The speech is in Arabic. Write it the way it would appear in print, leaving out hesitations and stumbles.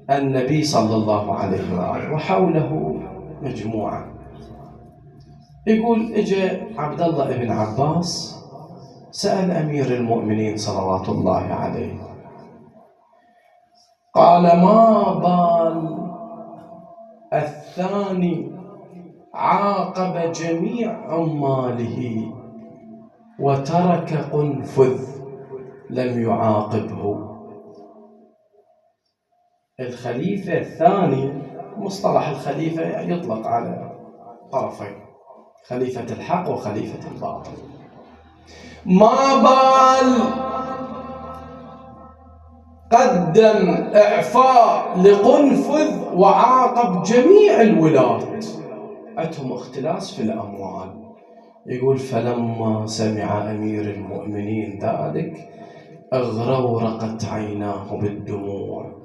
النبي صلى الله عليه وآله وحوله مجموعة. يقول اجى عبد الله بن عباس سأل أمير المؤمنين صلوات الله عليه، قال: ما بال الثاني عاقب جميع عماله وترك قنفذ لم يعاقبه؟ الخليفة الثاني، مصطلح الخليفة يطلق على طرفين، خليفة الحق وخليفة الباطل. ما بال قدم إعفاء لقنفذ وعاقب جميع الولاة، عندهم اختلاس في الأموال. يقول: فلما سمع أمير المؤمنين ذلك اغرورقت عيناه بالدموع